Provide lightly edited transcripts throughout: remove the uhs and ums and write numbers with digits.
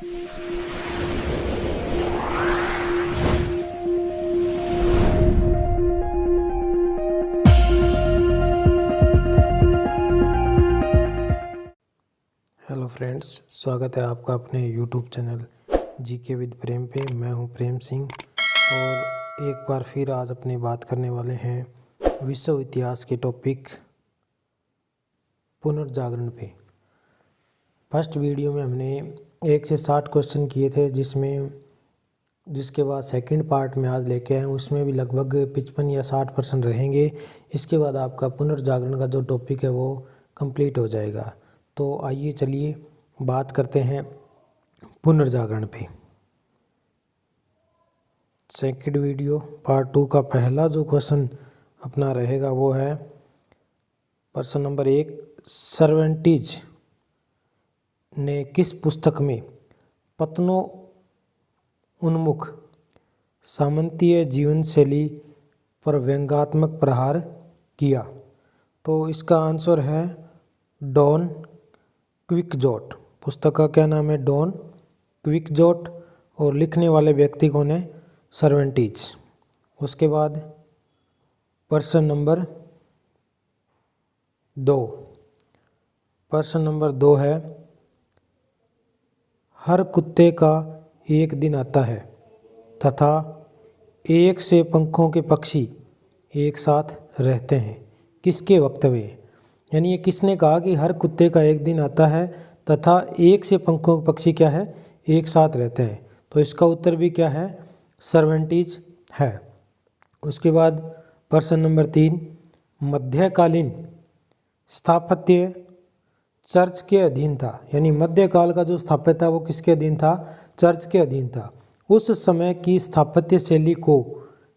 Hello friends, स्वागत है आपका अपने यूट्यूब चैनल जीके विद प्रेम पे। मैं हूं प्रेम सिंह और एक बार फिर आज अपनी बात करने वाले हैं विश्व इतिहास के टॉपिक पुनर्जागरण पे। फर्स्ट वीडियो में हमने 1 से 60 क्वेश्चन किए थे, जिसके बाद सेकंड पार्ट में आज लेके आए, उसमें भी लगभग 55 या 60% रहेंगे। इसके बाद आपका पुनर्जागरण का जो टॉपिक है वो कंप्लीट हो जाएगा। तो आइए चलिए बात करते हैं पुनर्जागरण पे। सेकंड वीडियो पार्ट 2 का पहला जो क्वेश्चन अपना रहेगा वो है प्रश्न नंबर 1। सर्वेंटीज ने किस पुस्तक में पतनोन्मुख सामंतीय जीवन शैली पर व्यंग्यात्मक प्रहार किया? तो इसका आंसर है डॉन क्विक्सोट। पुस्तक का क्या नाम है? Don Quixote. और लिखने वाले व्यक्ति कौन है? सर्वेंटीज। उसके बाद प्रश्न नंबर 2। प्रश्न नंबर 2 है, हर कुत्ते का एक दिन आता है तथा एक से पंखों के पक्षी एक साथ रहते हैं। किसके वक्तव्य? यानी ये किसने कहा कि हर कुत्ते का एक दिन आता है तथा एक से पंखों के पक्षी क्या है? एक साथ रहते हैं। तो इसका उत्तर भी क्या है? सर्वेंटीज है। उसके बाद प्रश्न नंबर 3। मध्यकालीन स्थापत्य चर्च के अधीन था। यानी मध्यकाल का जो स्थापत्य था वो किसके अधीन था? चर्च के अधीन था। उस समय की स्थापत्य शैली को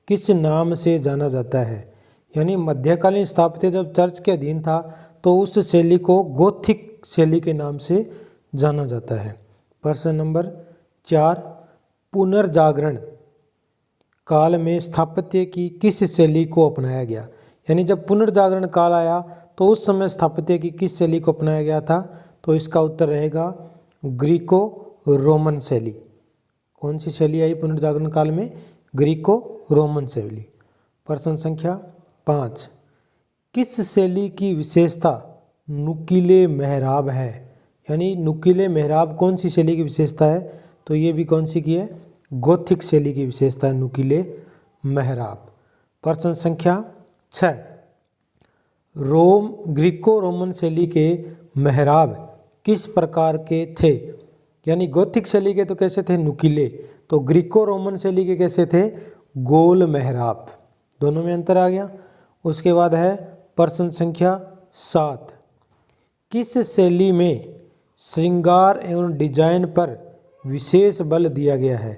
किस नाम से जाना जाता है? यानी मध्यकालीन स्थापत्य जब चर्च के अधीन था तो उस शैली को गोथिक शैली के नाम से जाना जाता है। प्रश्न नंबर 4। पुनर्जागरण काल में स्थापत्य की किस शैली को अपनाया गया? यानी जब पुनर्जागरण काल आया तो उस समय स्थापत्य की किस शैली को अपनाया गया था? तो इसका उत्तर रहेगा ग्रीको रोमन शैली। कौन सी शैली आई पुनर्जागरण काल में? ग्रीको रोमन शैली। प्रश्न संख्या 5। किस शैली की विशेषता नुकीले मेहराब है? यानी नुकीले मेहराब कौन सी शैली की विशेषता है? तो ये भी कौन सी की है? गोथिक शैली की विशेषता है नुकीले मेहराब। प्रश्न संख्या 6। ग्रीको रोमन शैली के मेहराब किस प्रकार के थे? यानी गोथिक शैली के तो कैसे थे? नुकीले। तो ग्रीको रोमन शैली के कैसे थे? गोल मेहराब। दोनों में अंतर आ गया। उसके बाद है प्रश्न संख्या 7। किस शैली में श्रृंगार एवं डिजाइन पर विशेष बल दिया गया है?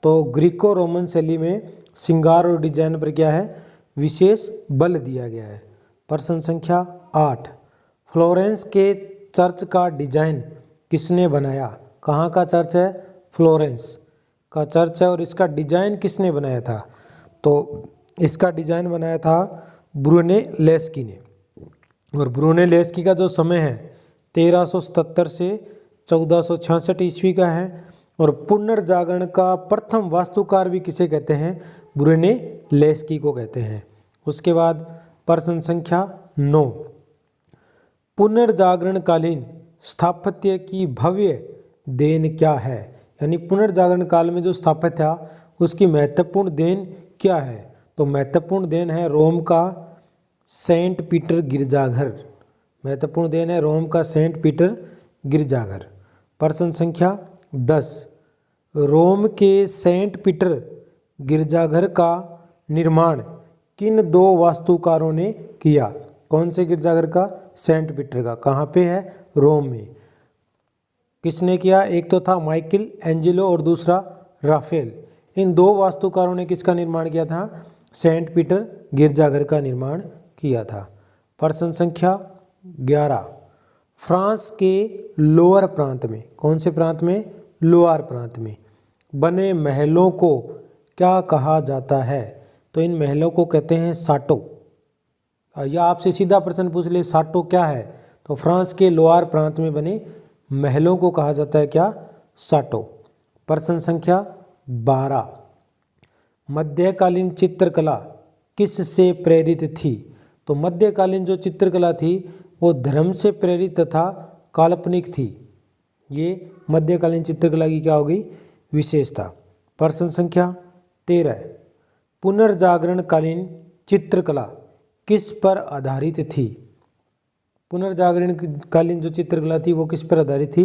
तो ग्रीको रोमन शैली में श्रृंगार और डिजाइन पर क्या है? विशेष बल दिया गया है। प्रश्न संख्या 8। फ्लोरेंस के चर्च का डिजाइन किसने बनाया? कहाँ का चर्च है? फ्लोरेंस का चर्च है और इसका डिजाइन किसने बनाया था? तो इसका डिजाइन बनाया था ब्रूनेलेस्की ने। और ब्रूनेलेस्की का जो समय है 1377 से 1466 ईस्वी का है। और पुनर्जागरण का प्रथम वास्तुकार भी किसे कहते हैं? ब्रूनेलेस्की को कहते हैं। उसके बाद प्रश्न संख्या 9। पुनर्जागरण कालीन स्थापत्य की भव्य देन क्या है? यानी पुनर्जागरण काल में जो स्थापत्य था उसकी महत्वपूर्ण देन क्या है? तो महत्वपूर्ण देन है रोम का सेंट पीटर गिरजाघर। महत्वपूर्ण देन है रोम का सेंट पीटर गिरजाघर। प्रश्न संख्या 10। रोम के सेंट पीटर गिरजाघर का निर्माण किन 2 वास्तुकारों ने किया? कौन से गिरजाघर का? सेंट पीटर का। कहाँ पे है? रोम में। किसने किया? एक तो था माइकल एंजेलो और दूसरा राफेल। इन 2 वास्तुकारों ने किसका निर्माण किया था? सेंट पीटर गिरजाघर का निर्माण किया था। प्रश्न संख्या 11। फ्रांस के लोअर प्रांत में, कौन से प्रांत में? लोअर प्रांत में बने महलों को क्या कहा जाता है? तो इन महलों को कहते हैं साटो। या आपसे सीधा प्रश्न पूछ ले साटो क्या है? तो फ्रांस के लोअर प्रांत में बने महलों को कहा जाता है क्या? साटो। प्रश्न संख्या 12, मध्यकालीन चित्रकला किससे प्रेरित थी? तो मध्यकालीन जो चित्रकला थी वो धर्म से प्रेरित तथा काल्पनिक थी। ये मध्यकालीन चित्रकला की क्या होगी? विशेषता। प्रश्न संख्या 13, पुनर्जागरणकालीन चित्रकला किस पर आधारित थी? पुनर्जागरण कालीन जो चित्रकला थी वो किस पर आधारित थी?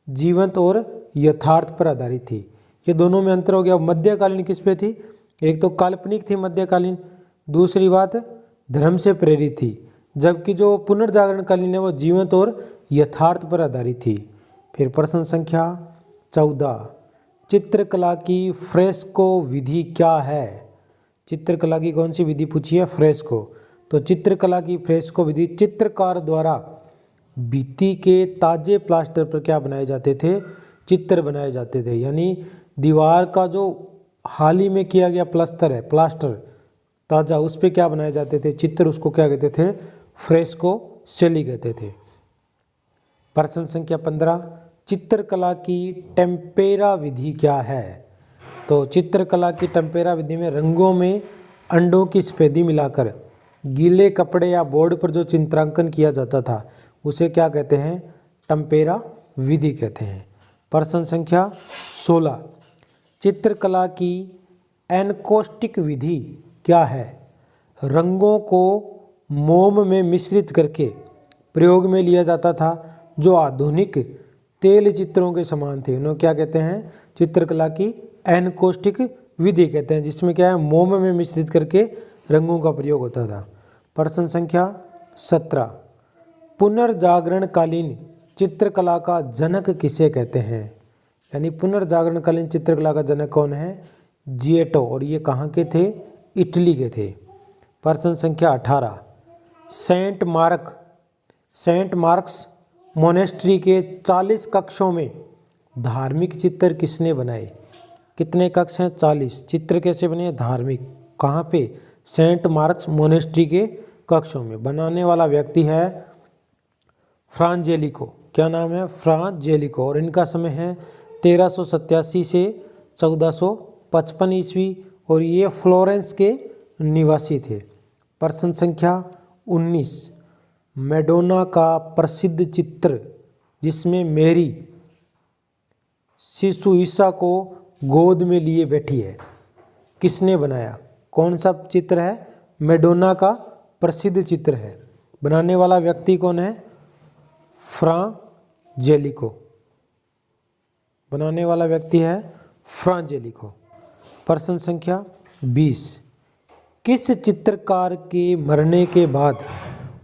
जीवंत और यथार्थ पर आधारित थी। ये दोनों में अंतर हो गया। मध्यकालीन किस पे थी? एक तो काल्पनिक थी मध्यकालीन, दूसरी बात धर्म से प्रेरित थी, जबकि जो पुनर्जागरण कालीन है वो जीवंत और यथार्थ पर आधारित थी। फिर प्रश्न संख्या 14, चित्रकला की फ्रेस्को विधि क्या है? चित्रकला की कौन सी विधि पूछी है? फ्रेस्को। तो चित्रकला की फ्रेस्को विधि चित्रकार द्वारा भित्ति के ताजे प्लास्टर पर क्या बनाए जाते थे? चित्र बनाए जाते थे। यानी दीवार का जो हाल ही में किया गया प्लास्टर है, प्लास्टर ताजा, उस पर क्या बनाए जाते थे? चित्र। उसको क्या कहते थे? फ्रेस्को शैली कहते थे। प्रश्न संख्या 15, चित्रकला की टेम्पेरा विधि क्या है? तो चित्रकला की टेम्पेरा विधि में रंगों में अंडों की सफेदी मिलाकर गीले कपड़े या बोर्ड पर जो चित्रांकन किया जाता था उसे क्या कहते हैं? टेम्पेरा विधि कहते हैं। प्रश्न संख्या 16, चित्रकला की एनकोस्टिक विधि क्या है? रंगों को मोम में मिश्रित करके प्रयोग में लिया जाता था जो आधुनिक तेल चित्रों के समान थे। उन्हें क्या कहते हैं? चित्रकला की एनकोस्टिक विधि कहते हैं, जिसमें क्या है? मोम में मिश्रित करके रंगों का प्रयोग होता था। प्रश्न संख्या 17, पुनर्जागरणकालीन चित्रकला का जनक किसे कहते हैं? यानी पुनर्जागरणकालीन चित्रकला का जनक कौन है? जिएटो। और ये कहाँ के थे? इटली के थे। प्रश्न संख्या 18, सेंट मार्क्स मोनेस्ट्री के 40 कक्षों में धार्मिक चित्र किसने बनाए? कितने कक्ष हैं? 40। चित्र कैसे बने? धार्मिक। कहाँ पे? सेंट मार्क्स मोनेस्ट्री के कक्षों में। बनाने वाला व्यक्ति है फ्रांजेलिको। क्या नाम है? फ्रांजेलिको। और इनका समय है 1387 से 1455 ईस्वी और ये फ्लोरेंस के निवासी थे। प्रश्न संख्या 19, मैडोना का प्रसिद्ध चित्र जिसमें मैरी शिशु ईसा को गोद में लिए बैठी है, किसने बनाया? कौन सा चित्र है? मैडोना का प्रसिद्ध चित्र है। बनाने वाला व्यक्ति कौन है? फ्रांजेलिको। बनाने वाला व्यक्ति है फ्रांजेलिको। प्रश्न संख्या 20, किस चित्रकार के मरने के बाद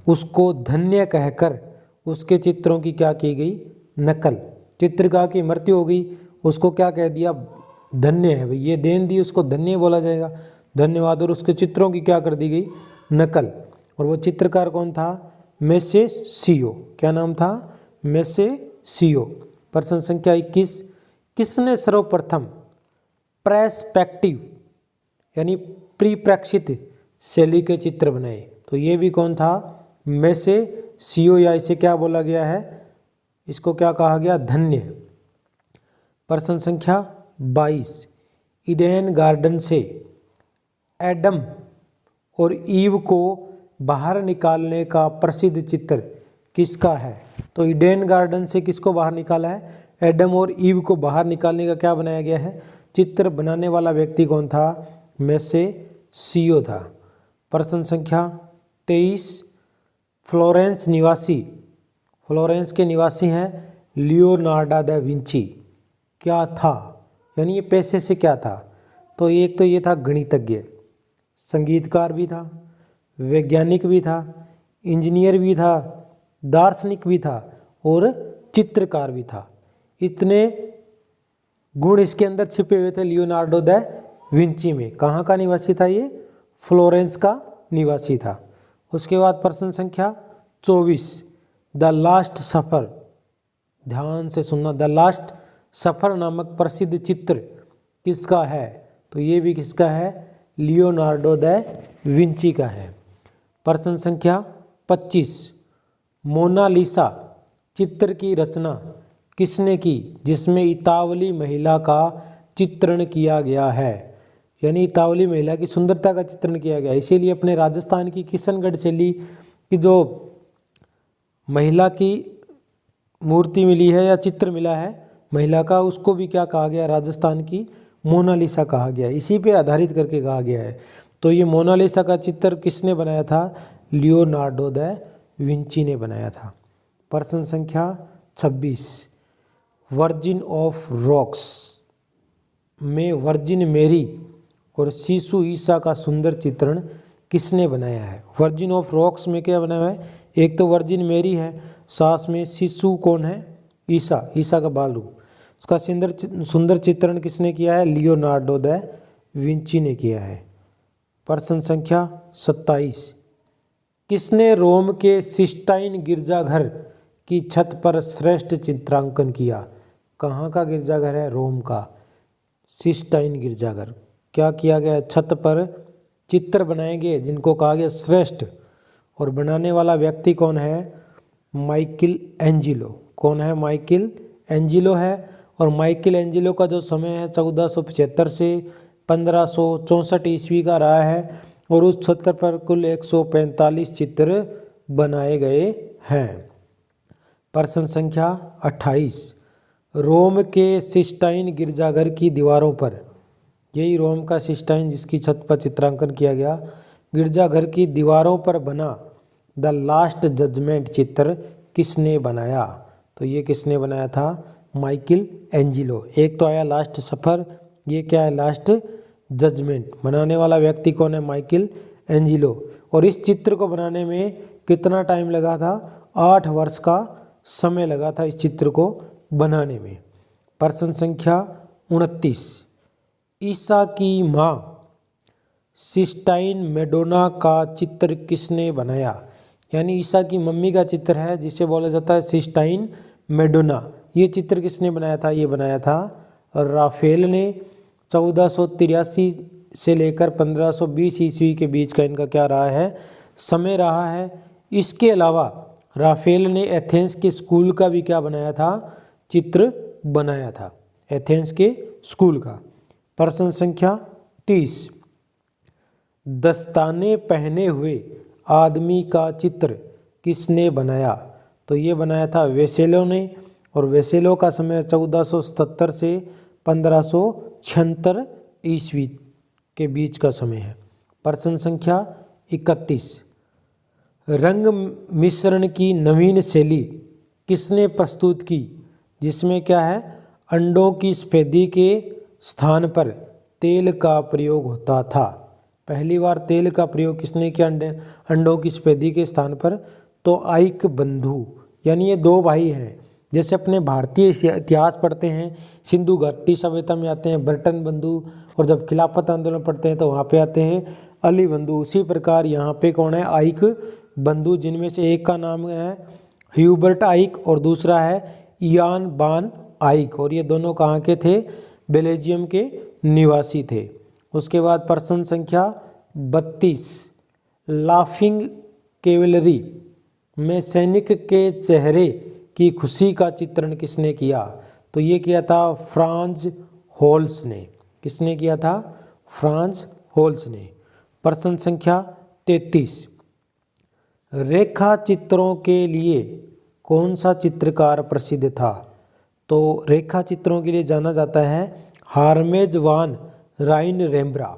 उसको धन्य कहकर उसके चित्रों की क्या की गई? नकल। चित्रकार की मृत्यु हो गई, उसको क्या कह दिया? धन्य है भाई, ये देन दी, उसको धन्य बोला जाएगा, धन्यवाद। और उसके चित्रों की क्या कर दी गई? नकल। और वो चित्रकार कौन था? मेस्सेसियो। क्या नाम था? मेस्सेसियो। प्रश्न संख्या 21, किसने सर्वप्रथम प्रेस्पेक्टिव यानी परिप्रेक्षित शैली के चित्र बनाए? तो ये भी कौन था? मेस्सेसियो, या इसे क्या बोला गया है? इसको क्या कहा गया? धन्य। प्रश्न संख्या 22, ईडन गार्डन से एडम और ईव को बाहर निकालने का प्रसिद्ध चित्र किसका है? तो ईडन गार्डन से किसको बाहर निकाला है? एडम और ईव को बाहर निकालने का क्या बनाया गया है? चित्र। बनाने वाला व्यक्ति कौन था? मेस्सेसियो था। प्रश्न संख्या 23, फ्लोरेंस के निवासी हैं लियोनार्डो दा विंची। क्या था? यानी ये पैसे से क्या था? तो एक तो ये था गणितज्ञ, संगीतकार भी था, वैज्ञानिक भी था, इंजीनियर भी था, दार्शनिक भी था और चित्रकार भी था। इतने गुण इसके अंदर छिपे हुए थे लियोनार्डो दा विंची में। कहाँ का निवासी था ये? फ्लोरेंस का निवासी था। उसके बाद प्रश्न संख्या 24, द लास्ट सफर। ध्यान से सुनना, द लास्ट सफर नामक प्रसिद्ध चित्र किसका है? तो ये भी किसका है? लियोनार्डो दा विंची का है। प्रश्न संख्या 25, मोनालिसा चित्र की रचना किसने की, जिसमें इतावली महिला का चित्रण किया गया है, यानी इतावली महिला की सुंदरता का चित्रण किया गया। इसीलिए अपने राजस्थान की किशनगढ़ शैली की जो महिला की मूर्ति मिली है या चित्र मिला है महिला का, उसको भी क्या कहा गया, राजस्थान की मोनालिसा कहा गया। इसी पे आधारित करके कहा गया है। तो ये मोनालिसा का चित्र किसने बनाया था, लियोनार्डो दा विंची ने बनाया था। प्रश्न संख्या 26, वर्जिन ऑफ रॉक्स में वर्जिन मेरी और शिशु ईसा का सुंदर चित्रण किसने बनाया है। वर्जिन ऑफ रॉक्स में क्या बनाया है, एक तो वर्जिन मेरी है, सास में शिशु कौन है, ईसा, ईसा का बाल रूप, उसका सुंदर चित्रण किसने किया है, लियोनार्डो दा विंची ने किया है। प्रश्न संख्या 27, किसने रोम के सिस्टाइन गिरजाघर की छत पर श्रेष्ठ चित्रांकन किया। कहाँ का गिरजाघर है, रोम का सिस्टाइन गिरजाघर। क्या किया गया, छत पर चित्र बनाए गए जिनको कहा गया श्रेष्ठ, और बनाने वाला व्यक्ति कौन है, माइकल एंजिलो। कौन है, माइकल एंजिलो है। और माइकल एंजिलो का जो समय है 1475 से 1564 ईस्वी का रहा है, और उस क्षेत्र पर कुल 145 चित्र बनाए गए हैं। प्रश्न संख्या 28, रोम के सिस्टाइन गिरजाघर की दीवारों पर, यही रोम का सिस्टाइन जिसकी छत पर चित्रांकन किया गया, गिरजाघर की दीवारों पर बना द लास्ट जजमेंट चित्र किसने बनाया। तो ये किसने बनाया था, माइकल एंजिलो। एक तो आया लास्ट सफर, ये क्या है, लास्ट जजमेंट। बनाने वाला व्यक्ति कौन है, माइकल एंजिलो। और इस चित्र को बनाने में कितना टाइम लगा था, 8 वर्ष का समय लगा था इस चित्र को बनाने में। प्रश्न संख्या 29, ईसा की माँ सिस्टाइन मैडोना का चित्र किसने बनाया। यानी ईसा की मम्मी का चित्र है जिसे बोला जाता है सिस्टाइन मैडोना। ये चित्र किसने बनाया था, ये बनाया था राफेल ने। 1483 से लेकर 1520 ईस्वी के बीच का इनका क्या रहा है, समय रहा है। इसके अलावा राफेल ने एथेंस के स्कूल का भी क्या बनाया था, चित्र बनाया था, एथेंस के स्कूल का। प्रश्न संख्या 30, दस्ताने पहने हुए आदमी का चित्र किसने बनाया। तो ये बनाया था वेसेलो ने, और वेसेलो का समय 1477 से 1576 ईस्वी के बीच का समय है। प्रश्न संख्या 31, रंग मिश्रण की नवीन शैली किसने प्रस्तुत की, जिसमें क्या है, अंडों की सफेदी के स्थान पर तेल का प्रयोग होता था। पहली बार तेल का प्रयोग किसने किया, अंडों की सफेदी के स्थान पर, तो आइक बंधु, यानी ये 2 भाई हैं। जैसे अपने भारतीय इतिहास पढ़ते हैं, सिंधु घाटी सभ्यता में आते हैं बर्टन बंधु, और जब खिलाफत आंदोलन पढ़ते हैं तो वहाँ पे आते हैं अली बंधु। उसी प्रकार यहाँ पे कौन है, आइक बंधु, जिनमें से एक का नाम है ह्यूबर्ट आइक और दूसरा है इयान बान आइक, और ये दोनों कहाँ के थे, बेल्जियम के निवासी थे। उसके बाद प्रश्न संख्या 32, लाफिंग कैवेलरी में सैनिक के चेहरे की खुशी का चित्रण किसने किया। तो ये किया था फ्रांज होल्स ने। किसने किया था, फ्रांज होल्स ने। प्रश्न संख्या 33, रेखा चित्रों के लिए कौन सा चित्रकार प्रसिद्ध था। तो रेखा चित्रों के लिए जाना जाता है हार्मेज वान राइन रेम्ब्रा।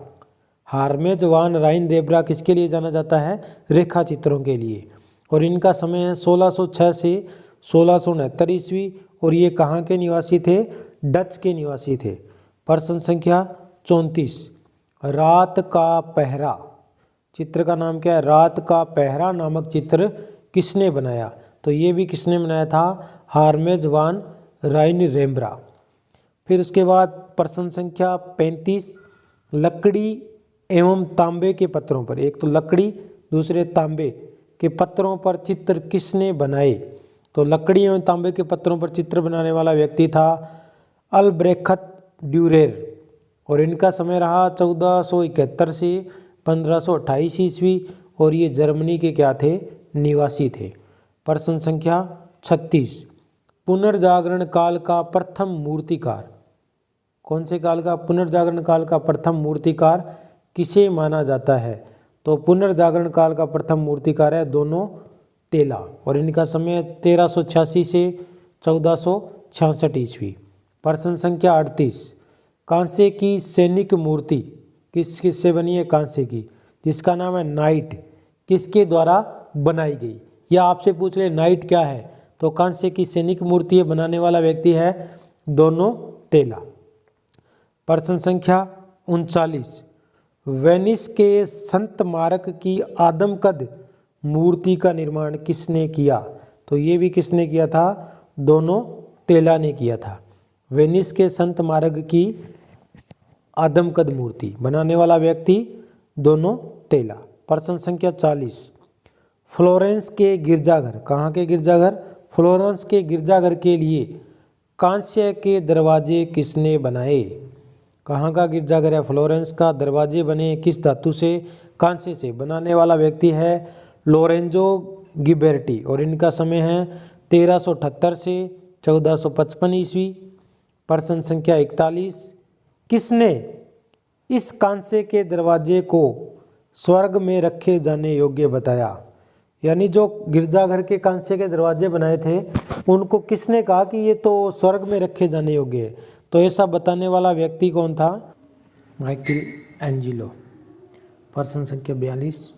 हार्मेज वान राइन रेम्ब्रा किसके लिए जाना जाता है, रेखा चित्रों के लिए। और इनका समय है 1606 से 1669 ईस्वी, और ये कहाँ के निवासी थे, डच के निवासी थे। प्रश्न संख्या 34, रात का पहरा, चित्र का नाम क्या है, रात का पहरा नामक चित्र किसने बनाया। तो ये भी किसने बनाया था, हार्मेज वान राइन रेम्ब्रा। फिर उसके बाद प्रश्न संख्या 35, लकड़ी एवं तांबे के पत्रों पर, एक तो लकड़ी दूसरे तांबे के पत्रों पर चित्र किसने बनाए। तो लकड़ी एवं तांबे के पत्रों पर चित्र बनाने वाला व्यक्ति था अल्ब्रेखत ड्यूरेर, और इनका समय रहा 1471 से 1528 ईस्वी, और ये जर्मनी के क्या थे, निवासी थे। प्रश्न संख्या 36, पुनर्जागरण काल का प्रथम मूर्तिकार? कौन से काल का पुनर्जागरण काल का प्रथम मूर्तिकार किसे माना जाता है? तो पुनर्जागरण काल का प्रथम मूर्तिकार है दोनों तेला और इनका समय 1386 से 1466 ईस्वी। प्रश्न संख्या 38, कांसे की सैनिक मूर्ति किससे बनी है? कांसे की, जिसका नाम है नाइट, किसके द्वारा बनाई गई? या आपसे पूछ ले नाइट क्या है, तो कांसे की सैनिक मूर्ति बनाने वाला व्यक्ति है दोनों तेला। प्रश्न संख्या 39, वेनिस के संत मार्क की आदमकद मूर्ति का निर्माण किसने किया? तो ये भी किसने किया था? दोनों तेला ने किया था। वेनिस के संत मार्ग की आदमकद मूर्ति बनाने वाला व्यक्ति दोनों तेला। प्रश्न संख्या 40, फ्लोरेंस के गिरजाघर, कहाँ के गिरजाघर? फ्लोरेंस के गिरजाघर के लिए कांस्य के दरवाजे किसने बनाए? कहाँ का गिरजाघर है? फ्लोरेंस का। दरवाजे बने किस धातु से? कांस्य से। बनाने वाला व्यक्ति है लोरेंजो गिबेर्टी और इनका समय है 1378 से 1455 ईस्वी। प्रश्न संख्या 41, किसने इस कांसे के दरवाजे को स्वर्ग में रखे जाने योग्य बताया? यानी जो गिरजाघर के कांसे के दरवाजे बनाए थे उनको किसने कहा कि ये तो स्वर्ग में रखे जाने योग्य है? तो ऐसा बताने वाला व्यक्ति कौन था? Michael Angelo. प्रश्न संख्या 42,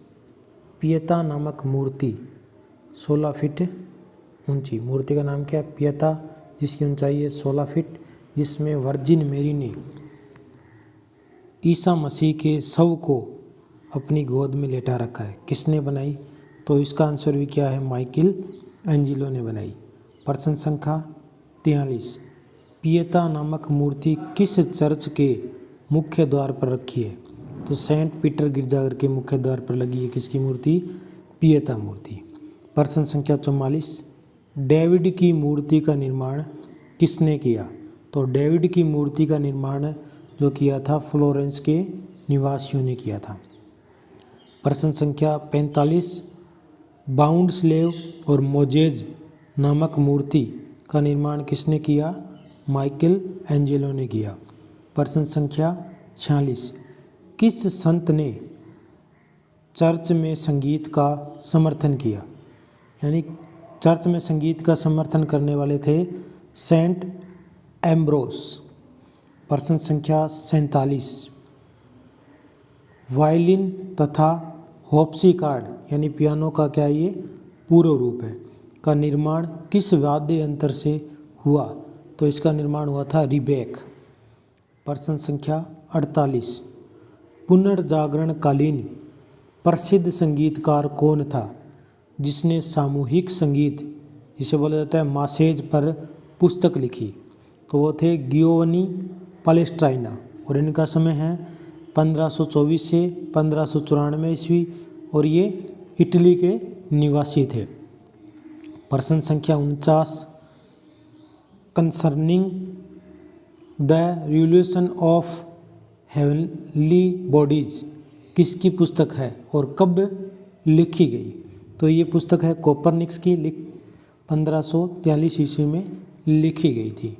पियता नामक मूर्ति 16 फीट ऊंची, मूर्ति का नाम क्या है? पियता, जिसकी ऊंचाई है 16 फीट, जिसमें वर्जिन मेरी ने ईसा मसीह के शव को अपनी गोद में लेटा रखा है, किसने बनाई? तो इसका आंसर भी क्या है? माइकल एंजिलो ने बनाई। प्रश्न संख्या 43, पियता नामक मूर्ति किस चर्च के मुख्य द्वार पर रखी है? तो सेंट पीटर गिरजाघर के मुख्य द्वार पर लगी है किसकी मूर्ति? पियता मूर्ति। प्रश्न संख्या 44, डेविड की मूर्ति का निर्माण किसने किया? तो डेविड की मूर्ति का निर्माण जो किया था फ्लोरेंस के निवासियों ने किया था। प्रश्न संख्या 45, बाउंड स्लेव और मोजेज नामक मूर्ति का निर्माण किसने किया? माइकल एंजेलो ने किया। प्रश्न संख्या 46, किस संत ने चर्च में संगीत का समर्थन किया? यानी चर्च में संगीत का समर्थन करने वाले थे सेंट एम्ब्रोस। प्रश्न संख्या 47, वायलिन तथा हॉप्सिकार्ड यानी पियानो का क्या ये पूर्व रूप है का निर्माण किस वाद्य यंत्र से हुआ? तो इसका निर्माण हुआ था रिबेक। प्रश्न संख्या 48, पुनर्जागरणकालीन प्रसिद्ध संगीतकार कौन था जिसने सामूहिक संगीत, जिसे बोला जाता है मासेज, पर पुस्तक लिखी? तो वो थे गियोवनी पालेस्ट्राइना और इनका समय है 1524 से 1594 ईस्वी और ये इटली के निवासी थे। प्रश्न संख्या 49, concerning the revolution of heavenly bodies किसकी पुस्तक है और कब लिखी गई? तो ये पुस्तक है कोपरनिकस की, 1543 ईस्वी में लिखी गई थी।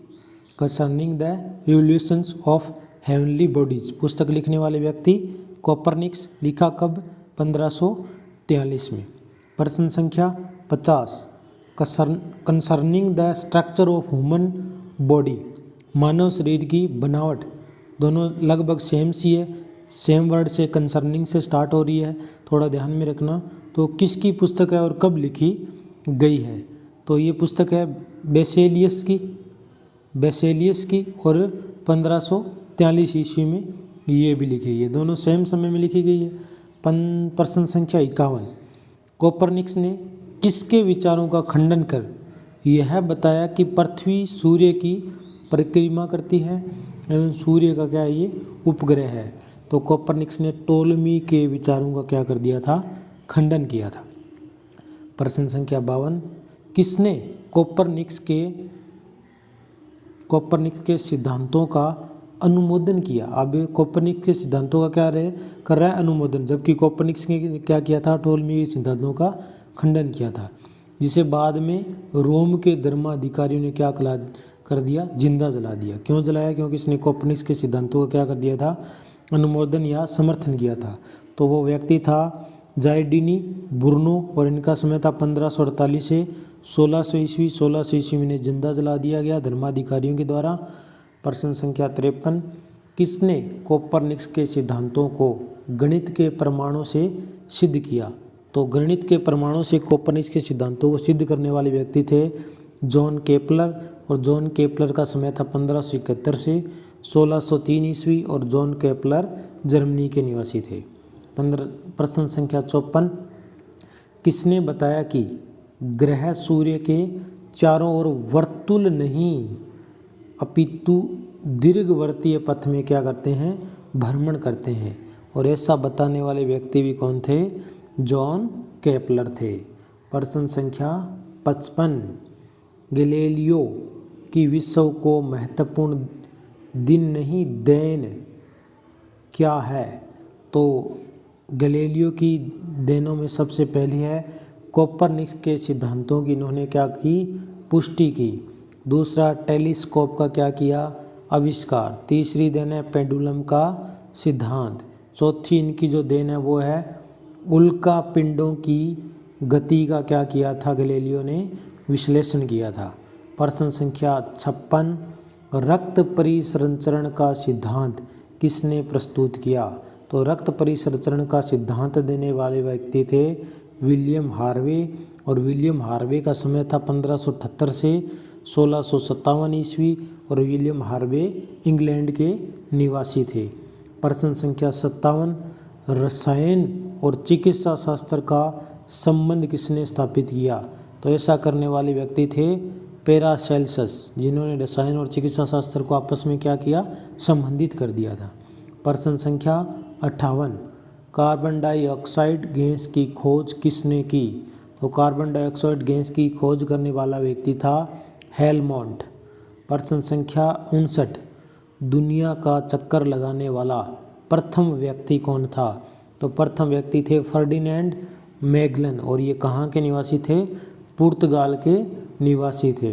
Concerning the revolutions of heavenly bodies, पुस्तक लिखने वाले व्यक्ति कोपरनिकस, लिखा कब? 1543 में। प्रश्न संख्या 50, concerning the structure of human body, मानव शरीर की बनावट, दोनों लगभग सेम सी है, सेम वर्ड से कंसर्निंग से स्टार्ट हो रही है, थोड़ा ध्यान में रखना। तो किसकी पुस्तक है और कब लिखी गई है? तो ये पुस्तक है बेसेलियस की और 1543 ईस्वी में ये भी लिखी गई है, दोनों सेम समय में लिखी गई है। प्रश्न संख्या 51, कोपरनिकस ने किसके विचारों का खंडन कर यह बताया कि पृथ्वी सूर्य की परिक्रमा करती है एवं सूर्य का क्या है ये उपग्रह है? तो कोपरनिकस ने टोलमी के विचारों का क्या कर दिया था? खंडन किया था। प्रश्न संख्या 52, किसने कोपरनिकस के सिद्धांतों का अनुमोदन किया? अब कोपरनिकस के सिद्धांतों का क्या कर रहा है? अनुमोदन, जबकि कोपरनिकस ने क्या किया था? टोलमी के सिद्धांतों का खंडन किया था। जिसे बाद में रोम के धर्माधिकारियों ने क्या कर दिया, जिंदा जला दिया। क्यों जलाया? क्योंकि इसने कोपर्निकस के सिद्धांतों को क्या कर दिया था, अनुमोदन या समर्थन किया था। तो वो व्यक्ति था जायडिनी ब्रूनो और इनका समय था 1548 से 1600 ईस्वी। 1600 ईस्वी में इन्हें जिंदा जला दिया गया धर्माधिकारियों के द्वारा। प्रश्न संख्या 53, किसने कोपर्निकस के सिद्धांतों को गणित के प्रमाणों से सिद्ध किया? तो गणित के प्रमाणों से कोपर्निकस के सिद्धांतों को सिद्ध करने वाले व्यक्ति थे जॉन केपलर, और जॉन केपलर का समय था 1571 से 1603 ईस्वी, और जॉन केपलर जर्मनी के निवासी थे। प्रश्न संख्या 54, किसने बताया कि ग्रह सूर्य के चारों ओर वर्तुल नहीं अपितु दीर्घवर्तीय पथ में क्या करते हैं, भ्रमण करते हैं? और ऐसा बताने वाले व्यक्ति भी कौन थे? जॉन केपलर थे। प्रश्न संख्या 55, गैलीलियो की विश्व को महत्वपूर्ण दिन नहीं देन क्या है? तो गैलीलियो की देनों में सबसे पहली है कोपर्निकस के सिद्धांतों की इन्होंने क्या की, पुष्टि की। दूसरा, टेलीस्कोप का क्या किया, आविष्कार। तीसरी देन है पेंडुलम का सिद्धांत। चौथी इनकी जो देन है वो है उल्का पिंडों की गति का क्या किया था, गैलीलियो ने विश्लेषण किया था। प्रश्न संख्या 56, रक्त परिसंचरण का सिद्धांत किसने प्रस्तुत किया? तो रक्त परिसंचरण का सिद्धांत देने वाले व्यक्ति थे विलियम हार्वे, और विलियम हार्वे का समय था 1578 से 1657 ईस्वी, और विलियम हार्वे इंग्लैंड के निवासी थे। प्रश्न संख्या 57, रसायन और चिकित्सा शास्त्र का संबंध किसने स्थापित किया? तो ऐसा करने वाले व्यक्ति थे पैरासेल्सस, जिन्होंने रसायन और चिकित्सा शास्त्र को आपस में क्या किया, संबंधित कर दिया था। प्रश्न संख्या 58, कार्बन डाइऑक्साइड गैस की खोज किसने की? तो कार्बन डाइऑक्साइड गैस की खोज करने वाला व्यक्ति था हेलमोंट। प्रश्न संख्या 59, दुनिया का चक्कर लगाने वाला प्रथम व्यक्ति कौन था? तो प्रथम व्यक्ति थे फर्डिनेंड मैगलन, और ये कहाँ के निवासी थे? पुर्तगाल के निवासी थे।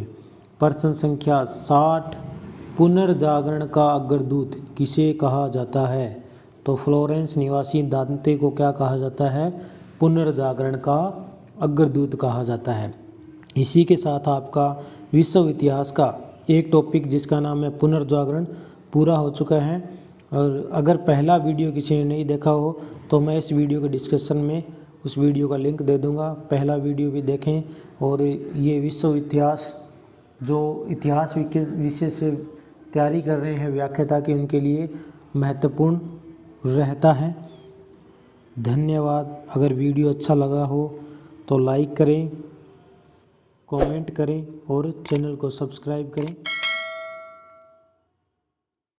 प्रश्न संख्या 60, पुनर्जागरण का अग्रदूत किसे कहा जाता है? तो फ्लोरेंस निवासी दांते को क्या कहा जाता है? पुनर्जागरण का अग्रदूत कहा जाता है। इसी के साथ आपका विश्व इतिहास का एक टॉपिक जिसका नाम है पुनर्जागरण पूरा हो चुका है। और अगर पहला वीडियो किसी ने नहीं देखा हो तो मैं इस वीडियो के डिस्क्रिप्शन में उस वीडियो का लिंक दे दूंगा, पहला वीडियो भी देखें। और ये विश्व इतिहास जो इतिहास विषय से तैयारी कर रहे हैं व्याख्याता की, उनके लिए महत्वपूर्ण रहता है। धन्यवाद। अगर वीडियो अच्छा लगा हो तो लाइक करें, कमेंट करें और चैनल को सब्सक्राइब करें।